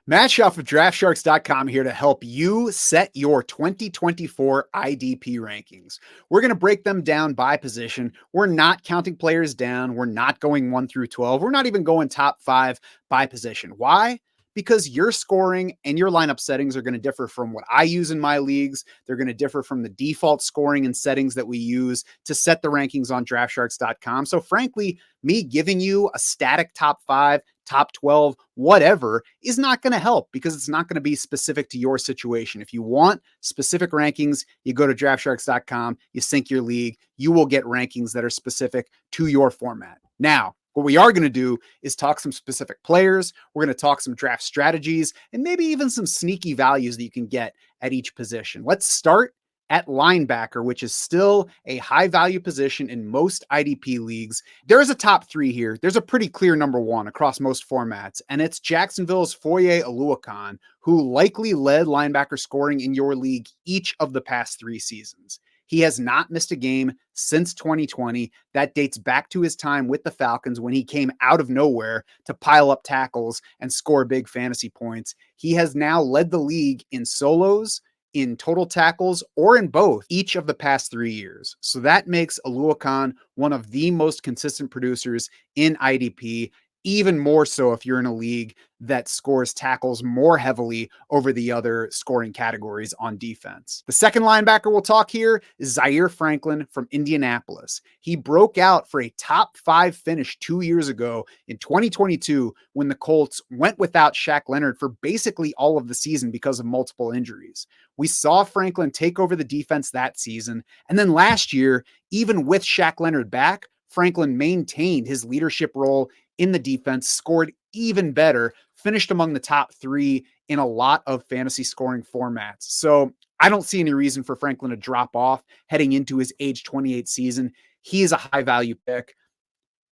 Match off of DraftSharks.com here to help you set your 2024 IDP rankings. We're going to break them down by position. We're not counting players down. We're not going 1 through 12. We're not even going top 5 by position. Why? Because your scoring and your lineup settings are going to differ from what I use in my leagues. They're going to differ from the default scoring and settings that we use to set the rankings on DraftSharks.com. So frankly, me giving you a static top 5, top 12, whatever, is not going to help because it's not going to be specific to your situation. If you want specific rankings, you go to DraftSharks.com, you sync your league, you will get rankings that are specific to your format. Now, what we are going to do is talk some specific players. We're going to talk some draft strategies and maybe even some sneaky values that you can get at each position. Let's start at linebacker, which is still a high value position in most IDP leagues. There's a top 3 here. There's a pretty clear number 1 across most formats, and it's Jacksonville's Foye Oluokun, who likely led linebacker scoring in your league each of the past 3 seasons. He has not missed a game since 2020. That dates back to his time with the Falcons when he came out of nowhere to pile up tackles and score big fantasy points. He has now led the league in solos, in total tackles, or in both each of the past 3 years. So that makes Oluokun one of the most consistent producers in IDP, even more so if you're in a league that scores tackles more heavily over the other scoring categories on defense. The second linebacker we'll talk here is Zaire Franklin from Indianapolis. He broke out for a top 5 finish 2 years ago in 2022 when the Colts went without Shaq Leonard for basically all of the season because of multiple injuries. We saw Franklin take over the defense that season, and then last year, even with Shaq Leonard back, Franklin maintained his leadership role in the defense, scored even better, finished among the top 3 in a lot of fantasy scoring formats. So I don't see any reason for Franklin to drop off heading into his age 28 season. He is a high value pick.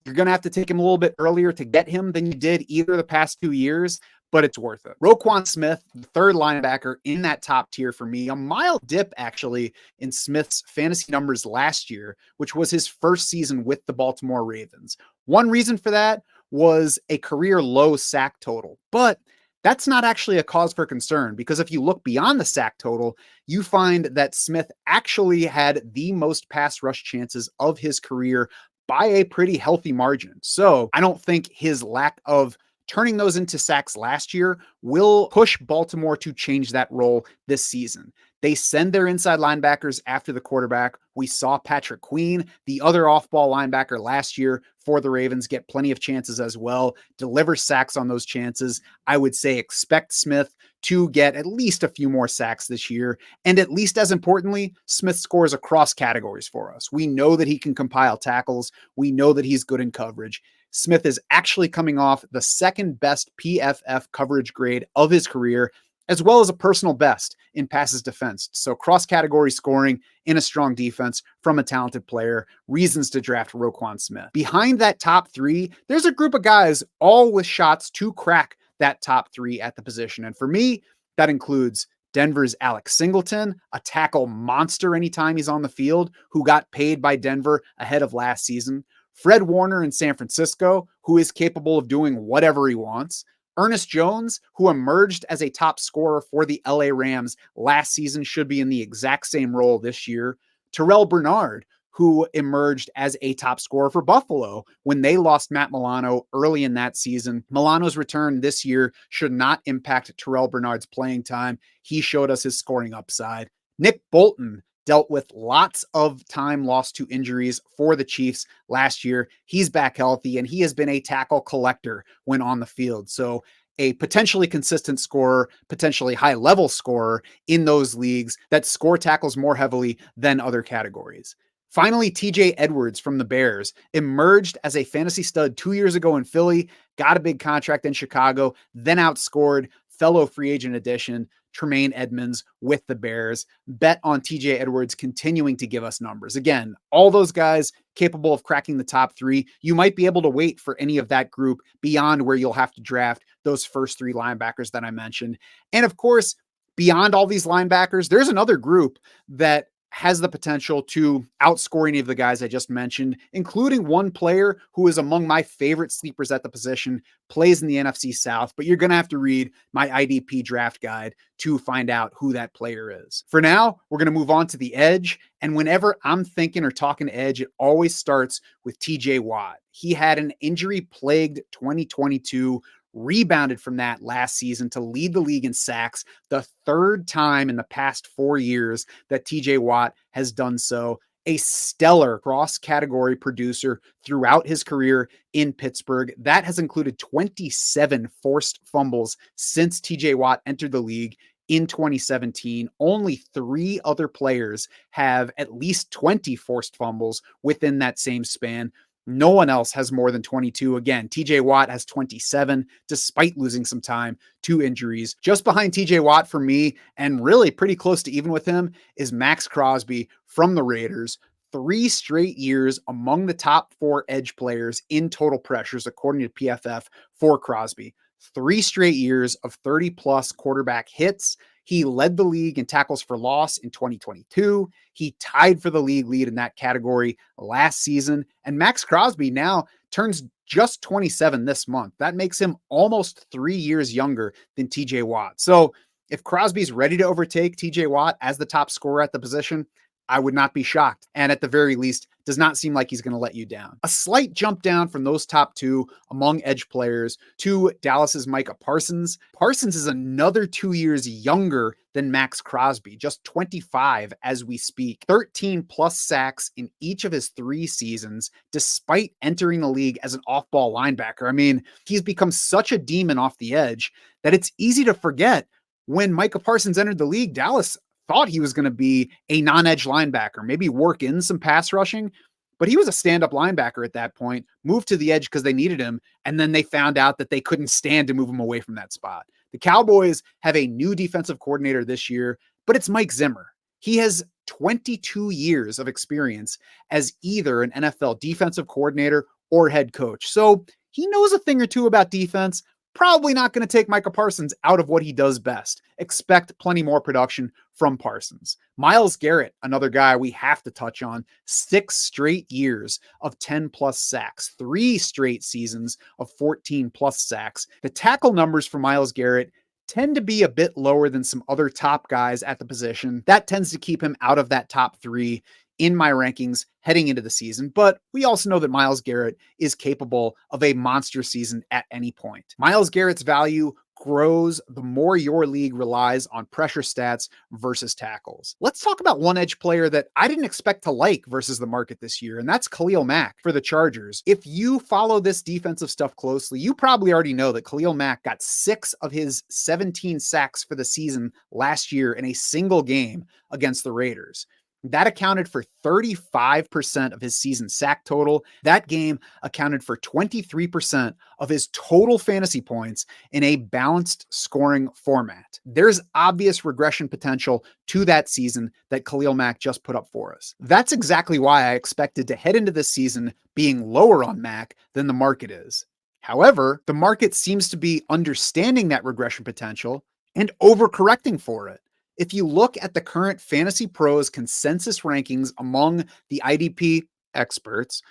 You're going to have to take him a little bit earlier to get him than you did either of the past 2 years, but it's worth it. Roquan Smith, the third linebacker in that top tier for me, a mild dip actually in Smith's fantasy numbers last year, which was his first season with the Baltimore Ravens. One reason for that was a career low sack total, but that's not actually a cause for concern because if you look beyond the sack total, you find that Smith actually had the most pass rush chances of his career by a pretty healthy margin. So I don't think his lack of turning those into sacks last year will push Baltimore to change that role this season. They send their inside linebackers after the quarterback. We saw Patrick Queen, the other off-ball linebacker last year for the Ravens, get plenty of chances as well, deliver sacks on those chances. I would say expect Smith to get at least a few more sacks this year. And at least as importantly, Smith scores across categories for us. We know that he can compile tackles. We know that he's good in coverage. Smith is actually coming off the second best PFF coverage grade of his career, as well as a personal best in passes defensed. So cross-category scoring in a strong defense from a talented player, reasons to draft Roquan Smith. Behind that top 3, there's a group of guys all with shots to crack that top 3 at the position. And for me, that includes Denver's Alex Singleton, a tackle monster anytime he's on the field, who got paid by Denver ahead of last season. Fred Warner in San Francisco, who is capable of doing whatever he wants. Ernest Jones, who emerged as a top scorer for the LA Rams last season, should be in the exact same role this year. Terrell Bernard, who emerged as a top scorer for Buffalo when they lost Matt Milano early in that season. Milano's return this year should not impact Terrell Bernard's playing time. He showed us his scoring upside. Nick Bolton dealt with lots of time lost to injuries for the Chiefs last year. He's back healthy, and he has been a tackle collector when on the field. So a potentially consistent scorer, potentially high-level scorer in those leagues that score tackles more heavily than other categories. Finally, TJ Edwards from the Bears emerged as a fantasy stud 2 years ago in Philly, got a big contract in Chicago, then outscored fellow free agent addition Tremaine Edmonds with the Bears. Bet on TJ Edwards continuing to give us numbers. Again, all those guys capable of cracking the top 3. You might be able to wait for any of that group beyond where you'll have to draft those first 3 linebackers that I mentioned. And of course, beyond all these linebackers, there's another group that has the potential to outscore any of the guys I just mentioned, including one player who is among my favorite sleepers at the position, plays in the NFC South, but you're going to have to read my IDP draft guide to find out who that player is. For now, we're going to move on to the edge. And whenever I'm thinking or talking edge, it always starts with TJ Watt. He had an injury-plagued 2022, rebounded from that last season to lead the league in sacks, the third time in the past 4 years that TJ Watt has done so. A stellar cross-category producer throughout his career in Pittsburgh. That has included 27 forced fumbles since TJ Watt entered the league in 2017. Only 3 other players have at least 20 forced fumbles within that same span. No one else has more than 22. Again, TJ Watt has 27, despite losing some time to injuries. Just behind TJ Watt for me, and really pretty close to even with him, is Maxx Crosby from the Raiders. 3 straight years among the top 4 edge players in total pressures, according to PFF, for Crosby. 3 straight years of 30-plus quarterback hits. He led the league in tackles for loss in 2022. He tied for the league lead in that category last season. And Maxx Crosby now turns just 27 this month. That makes him almost 3 years younger than TJ Watt. So if Crosby's ready to overtake TJ Watt as the top scorer at the position, I would not be shocked. And at the very least, does not seem like he's going to let you down. A slight jump down from those top 2 among edge players to Dallas's Micah Parsons. Parsons is another 2 years younger than Maxx Crosby, just 25 as we speak. 13 plus sacks in each of his 3 seasons, despite entering the league as an off-ball linebacker. I mean, he's become such a demon off the edge that it's easy to forget when Micah Parsons entered the league, Dallas thought he was going to be a non-edge linebacker, maybe work in some pass rushing, but he was a stand-up linebacker at that point, moved to the edge because they needed him, and then they found out that they couldn't stand to move him away from that spot. The Cowboys have a new defensive coordinator this year, but it's Mike Zimmer. He has 22 years of experience as either an NFL defensive coordinator or head coach, so he knows a thing or two about defense. Probably not going to take Micah Parsons out of what he does best. Expect plenty more production from Parsons. Myles Garrett, another guy we have to touch on. 6 straight years of 10-plus sacks. 3 straight seasons of 14-plus sacks. The tackle numbers for Myles Garrett tend to be a bit lower than some other top guys at the position. That tends to keep him out of that top 3 in my rankings heading into the season, but we also know that Myles Garrett is capable of a monster season at any point. Myles Garrett's value grows the more your league relies on pressure stats versus tackles. Let's talk about one edge player that I didn't expect to like versus the market this year, and that's Khalil Mack for the Chargers. If you follow this defensive stuff closely, you probably already know that Khalil Mack got 6 of his 17 sacks for the season last year in a single game against the Raiders. That accounted for 35% of his season sack total. That game accounted for 23% of his total fantasy points in a balanced scoring format. There's obvious regression potential to that season that Khalil Mack just put up for us. That's exactly why I expected to head into this season being lower on Mack than the market is. However, the market seems to be understanding that regression potential and overcorrecting for it. If you look at the current Fantasy Pros consensus rankings among the IDP experts,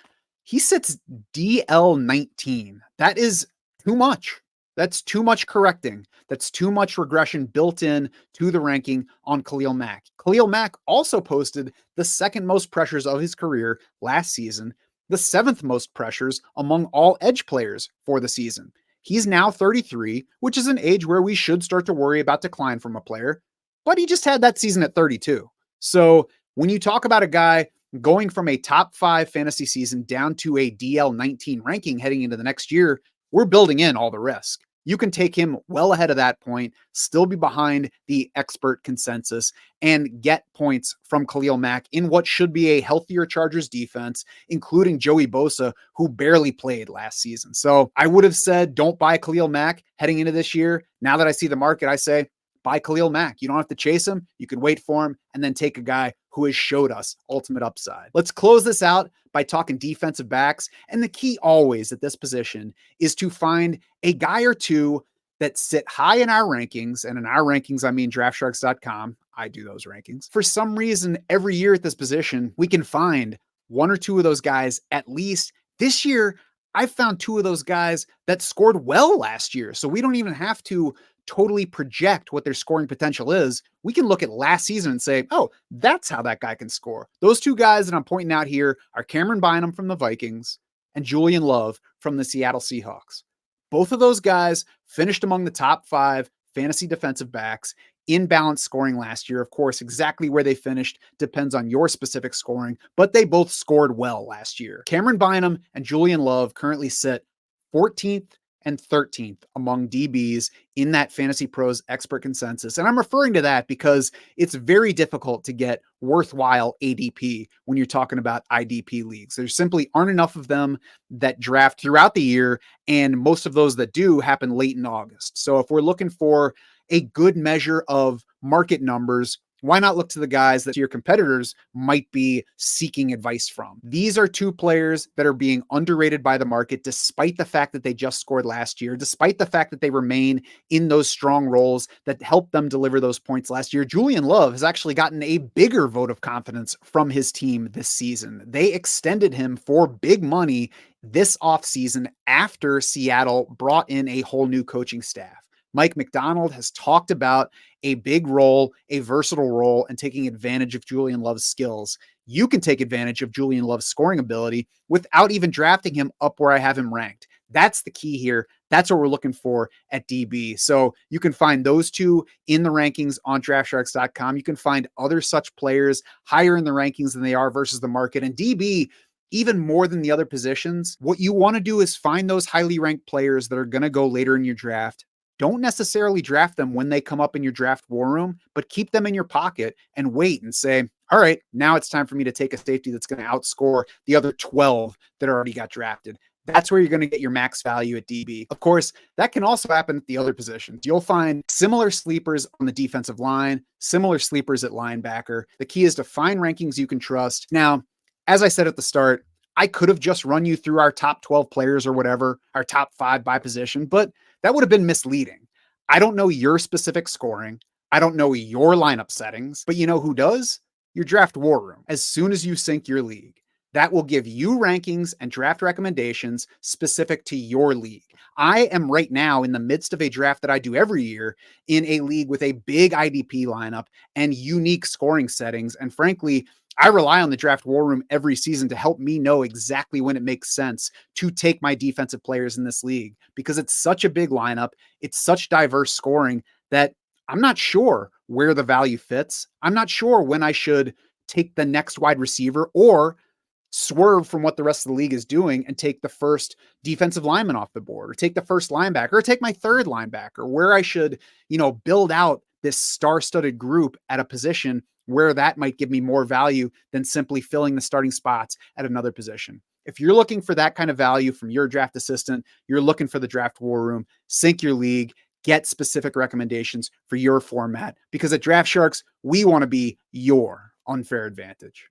he sits DL19. That is too much. That's too much correcting. That's too much regression built in to the ranking on Khalil Mack. Khalil Mack also posted the 2nd most pressures of his career last season, the 7th most pressures among all edge players for the season. He's now 33, which is an age where we should start to worry about decline from a player. But he just had that season at 32. So when you talk about a guy going from a top 5 fantasy season down to a DL19 ranking heading into the next year, we're building in all the risk. You can take him well ahead of that point, still be behind the expert consensus, and get points from Khalil Mack in what should be a healthier Chargers defense, including Joey Bosa, who barely played last season. So I would have said, don't buy Khalil Mack heading into this year. Now that I see the market, I say, buy Khalil Mack. You don't have to chase him. You can wait for him and then take a guy who has showed us ultimate upside. Let's close this out by talking defensive backs. And the key always at this position is to find a guy or two that sit high in our rankings. And in our rankings, I mean DraftSharks.com. I do those rankings. For some reason, every year at this position, we can find one or two of those guys at least. This year, I found two of those guys that scored well last year. So we don't even have to totally project what their scoring potential is. We can look at last season and say, oh, that's how that guy can score. Those two guys that I'm pointing out here are Cameron Bynum from the Vikings and Julian Love from the Seattle Seahawks. Both of those guys finished among the top 5 fantasy defensive backs in balanced scoring last year. Of course, exactly where they finished depends on your specific scoring, but they both scored well last year. Cameron Bynum and Julian Love currently sit 14th and 13th among DBs in that Fantasy Pros expert consensus. And I'm referring to that because it's very difficult to get worthwhile ADP when you're talking about IDP leagues. There simply aren't enough of them that draft throughout the year, and most of those that do happen late in August. So if we're looking for a good measure of market numbers, why not look to the guys that your competitors might be seeking advice from? These are two players that are being underrated by the market, despite the fact that they just scored last year, despite the fact that they remain in those strong roles that helped them deliver those points last year. Julian Love has actually gotten a bigger vote of confidence from his team this season. They extended him for big money this offseason after Seattle brought in a whole new coaching staff. Mike McDonald has talked about a big role, a versatile role, and taking advantage of Julian Love's skills. You can take advantage of Julian Love's scoring ability without even drafting him up where I have him ranked. That's the key here. That's what we're looking for at DB. So you can find those two in the rankings on DraftSharks.com. You can find other such players higher in the rankings than they are versus the market. And DB, even more than the other positions, what you want to do is find those highly ranked players that are going to go later in your draft. Don't necessarily draft them when they come up in your draft war room, but keep them in your pocket and wait and say, all right, now it's time for me to take a safety that's going to outscore the other 12 that already got drafted. That's where you're going to get your max value at DB. Of course, that can also happen at the other positions. You'll find similar sleepers on the defensive line, similar sleepers at linebacker. The key is to find rankings you can trust. Now, as I said at the start, I could have just run you through our top 12 players or whatever, our top 5 by position, but that would have been misleading. I don't know your specific scoring. I don't know your lineup settings, but you know who does? Your draft war room. As soon as you sync your league, that will give you rankings and draft recommendations specific to your league. I am right now in the midst of a draft that I do every year in a league with a big IDP lineup and unique scoring settings. And frankly, I rely on the draft war room every season to help me know exactly when it makes sense to take my defensive players in this league, because it's such a big lineup. It's such diverse scoring that I'm not sure where the value fits. I'm not sure when I should take the next wide receiver or swerve from what the rest of the league is doing and take the first defensive lineman off the board, or take the first linebacker, or take my third linebacker, where I should, build out this star-studded group at a position where that might give me more value than simply filling the starting spots at another position. If you're looking for that kind of value from your draft assistant, you're looking for the draft war room, sync your league, get specific recommendations for your format, because at Draft Sharks, we want to be your unfair advantage.